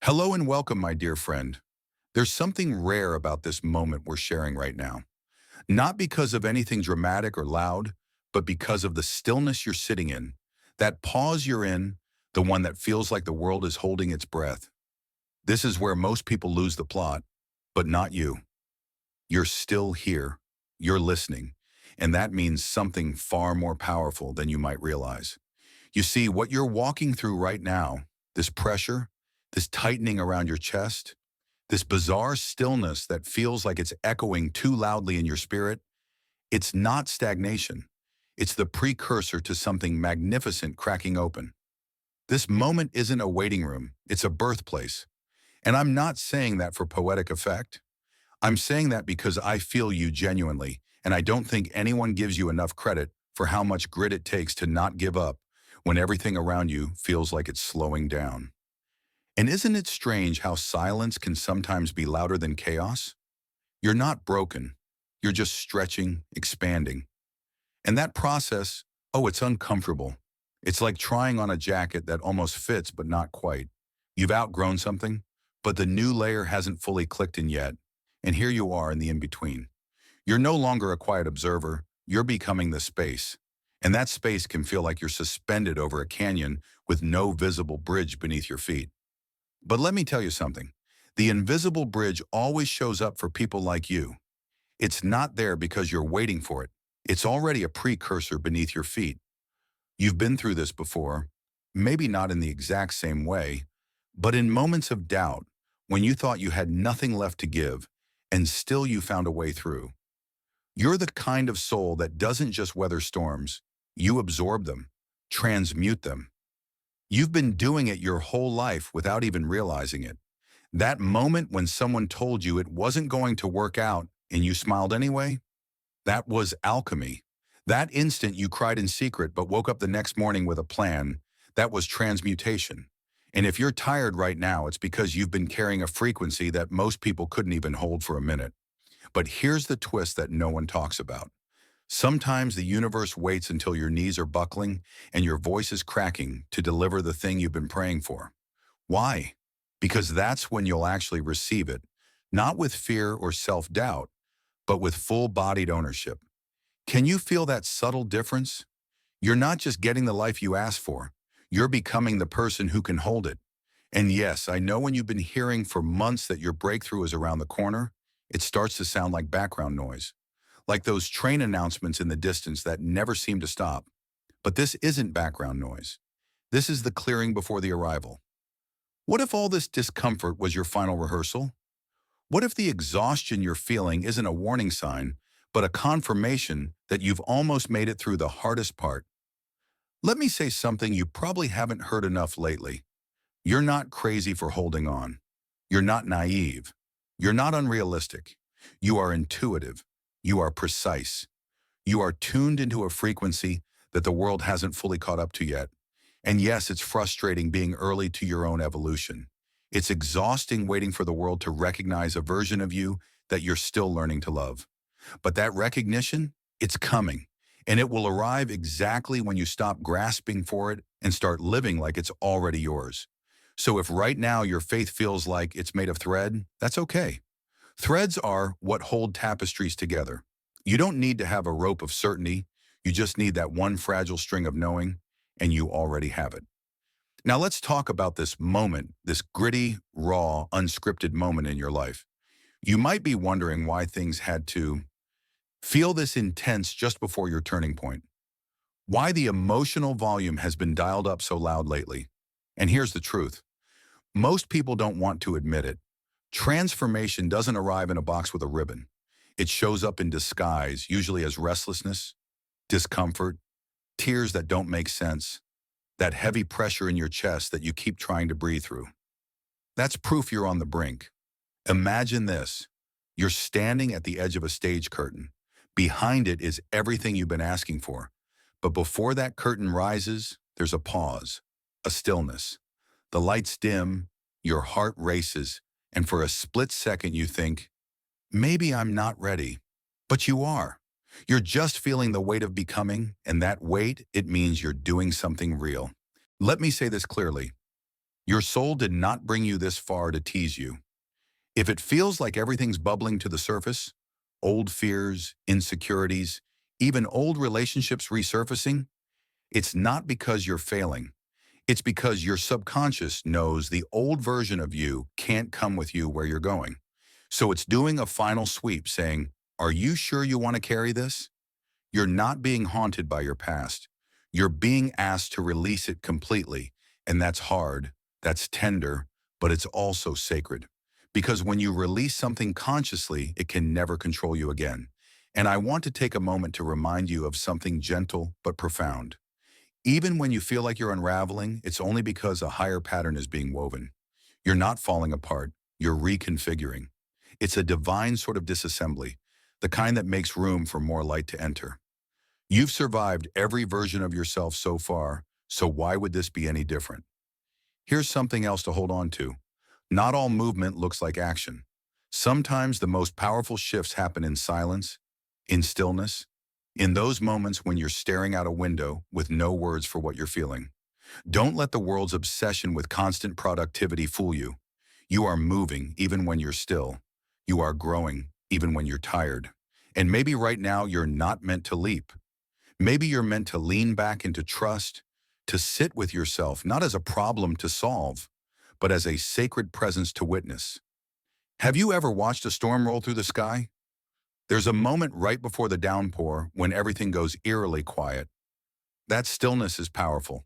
Hello and welcome, my dear friend. There's something rare about this moment we're sharing right now. Not because of anything dramatic or loud, but because of the stillness you're sitting in, that pause you're in, the one that feels like the world is holding its breath. This is where most people lose the plot, but not you. You're still here. You're listening. And that means something far more powerful than you might realize. You see, what you're walking through right now, this pressure, this tightening around your chest, this bizarre stillness that feels like it's echoing too loudly in your spirit, it's not stagnation. It's the precursor to something magnificent cracking open. This moment isn't a waiting room, it's a birthplace. And I'm not saying that for poetic effect. I'm saying that because I feel you genuinely, and I don't think anyone gives you enough credit for how much grit it takes to not give up when everything around you feels like it's slowing down. And isn't it strange how silence can sometimes be louder than chaos? You're not broken. You're just stretching, expanding. And that process, oh, it's uncomfortable. It's like trying on a jacket that almost fits but not quite. You've outgrown something, but the new layer hasn't fully clicked in yet. And here you are in the in-between. You're no longer a quiet observer. You're becoming the space. And that space can feel like you're suspended over a canyon with no visible bridge beneath your feet. But let me tell you something. The invisible bridge always shows up for people like you. It's not there because you're waiting for it. It's already a precursor beneath your feet. You've been through this before, maybe not in the exact same way, but in moments of doubt, when you thought you had nothing left to give, and still you found a way through. You're the kind of soul that doesn't just weather storms, you absorb them, transmute them. You've been doing it your whole life without even realizing it. That moment when someone told you it wasn't going to work out and you smiled anyway, that was alchemy. That instant you cried in secret but woke up the next morning with a plan, that was transmutation. And if you're tired right now, it's because you've been carrying a frequency that most people couldn't even hold for a minute. But here's the twist that no one talks about. Sometimes the universe waits until your knees are buckling and your voice is cracking to deliver the thing you've been praying for. Why? Because that's when you'll actually receive it, not with fear or self-doubt, but with full-bodied ownership. Can you feel that subtle difference? You're not just getting the life you asked for, you're becoming the person who can hold it. And yes, I know when you've been hearing for months that your breakthrough is around the corner, it starts to sound like background noise, like those train announcements in the distance that never seem to stop. But this isn't background noise. This is the clearing before the arrival. What if all this discomfort was your final rehearsal? What if the exhaustion you're feeling isn't a warning sign, but a confirmation that you've almost made it through the hardest part? Let me say something you probably haven't heard enough lately. You're not crazy for holding on. You're not naive. You're not unrealistic. You are intuitive. You are precise. You are tuned into a frequency that the world hasn't fully caught up to yet. And yes, it's frustrating being early to your own evolution. It's exhausting waiting for the world to recognize a version of you that you're still learning to love. But that recognition, it's coming. And it will arrive exactly when you stop grasping for it and start living like it's already yours. So if right now your faith feels like it's made of thread, that's okay. Threads are what hold tapestries together. You don't need to have a rope of certainty. You just need that one fragile string of knowing, and you already have it. Now let's talk about this moment, this gritty, raw, unscripted moment in your life. You might be wondering why things had to feel this intense just before your turning point. Why the emotional volume has been dialed up so loud lately. And here's the truth. Most people don't want to admit it. Transformation doesn't arrive in a box with a ribbon. It shows up in disguise, usually as restlessness, discomfort, tears that don't make sense, that heavy pressure in your chest that you keep trying to breathe through. That's proof you're on the brink. Imagine this. You're standing at the edge of a stage curtain. Behind it is everything you've been asking for. But before that curtain rises, there's a pause, a stillness. The lights dim, your heart races, and for a split second you think, maybe I'm not ready. But you are. You're just feeling the weight of becoming, and that weight, it means you're doing something real. Let me say this clearly. Your soul did not bring you this far to tease you. If it feels like everything's bubbling to the surface, old fears, insecurities, even old relationships resurfacing, it's not because you're failing. It's because your subconscious knows the old version of you can't come with you where you're going. So it's doing a final sweep saying, are you sure you want to carry this? You're not being haunted by your past. You're being asked to release it completely. And that's hard, that's tender, but it's also sacred. Because when you release something consciously, it can never control you again. And I want to take a moment to remind you of something gentle but profound. Even when you feel like you're unraveling, it's only because a higher pattern is being woven. You're not falling apart, you're reconfiguring. It's a divine sort of disassembly, the kind that makes room for more light to enter. You've survived every version of yourself so far, so why would this be any different? Here's something else to hold on to. Not all movement looks like action. Sometimes the most powerful shifts happen in silence, in stillness, in those moments when you're staring out a window with no words for what you're feeling. Don't let the world's obsession with constant productivity fool you. You are moving even when you're still. You are growing even when you're tired. And maybe right now you're not meant to leap. Maybe you're meant to lean back into trust, to sit with yourself, not as a problem to solve, but as a sacred presence to witness. Have you ever watched a storm roll through the sky? There's a moment right before the downpour when everything goes eerily quiet. That stillness is powerful.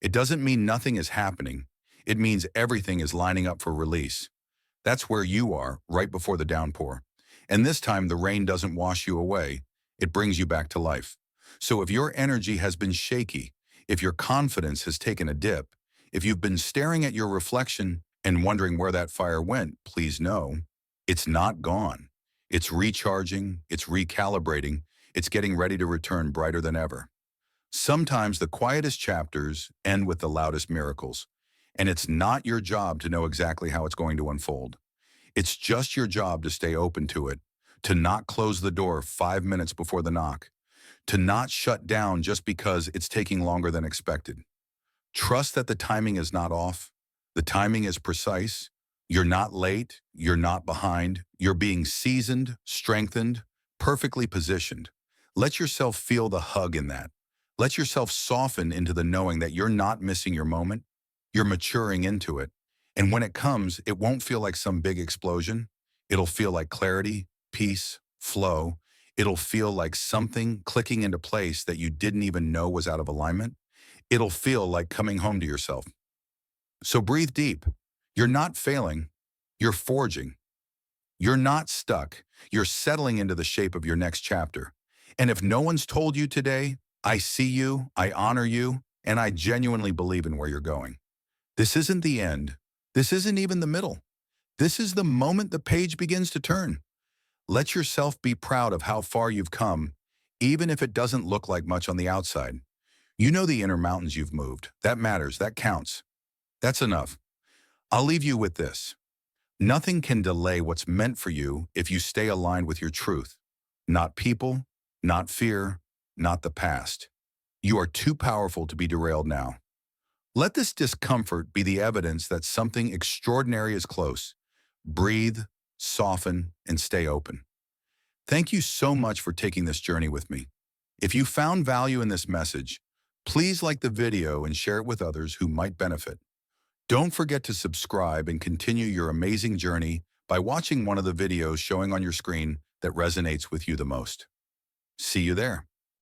It doesn't mean nothing is happening. It means everything is lining up for release. That's where you are, right before the downpour. And this time the rain doesn't wash you away. It brings you back to life. So if your energy has been shaky, if your confidence has taken a dip, if you've been staring at your reflection and wondering where that fire went, please know, it's not gone. It's recharging, it's recalibrating, it's getting ready to return brighter than ever. Sometimes the quietest chapters end with the loudest miracles, and it's not your job to know exactly how it's going to unfold. It's just your job to stay open to it, to not close the door 5 minutes before the knock, to not shut down just because it's taking longer than expected. Trust that the timing is not off. The timing is precise. You're not late. You're not behind. You're being seasoned, strengthened, perfectly positioned. Let yourself feel the hug in that. Let yourself soften into the knowing that you're not missing your moment. You're maturing into it. And when it comes, it won't feel like some big explosion. It'll feel like clarity, peace, flow. It'll feel like something clicking into place that you didn't even know was out of alignment. It'll feel like coming home to yourself. So breathe deep. You're not failing. You're forging. You're not stuck. You're settling into the shape of your next chapter. And if no one's told you today, I see you, I honor you, and I genuinely believe in where you're going. This isn't the end. This isn't even the middle. This is the moment the page begins to turn. Let yourself be proud of how far you've come, even if it doesn't look like much on the outside. You know the inner mountains you've moved. That matters. That counts. That's enough. I'll leave you with this. Nothing can delay what's meant for you if you stay aligned with your truth. Not people, not fear, not the past. You are too powerful to be derailed now. Let this discomfort be the evidence that something extraordinary is close. Breathe, soften, and stay open. Thank you so much for taking this journey with me. If you found value in this message, please like the video and share it with others who might benefit. Don't forget to subscribe and continue your amazing journey by watching one of the videos showing on your screen that resonates with you the most. See you there.